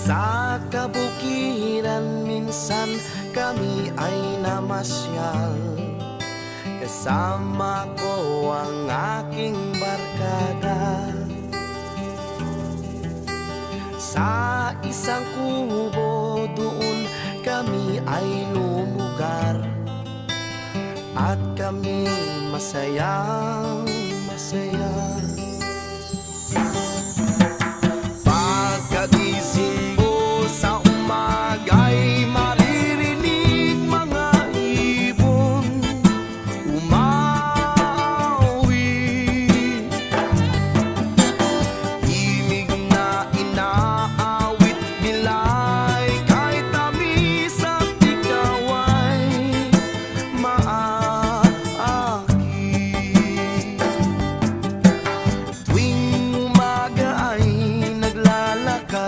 Sa kabukiran minsan kami ay namasyal, kasama ko ang aking barkada. Sa isang kubo doon kami ay lumugar, at kami masayang masaya.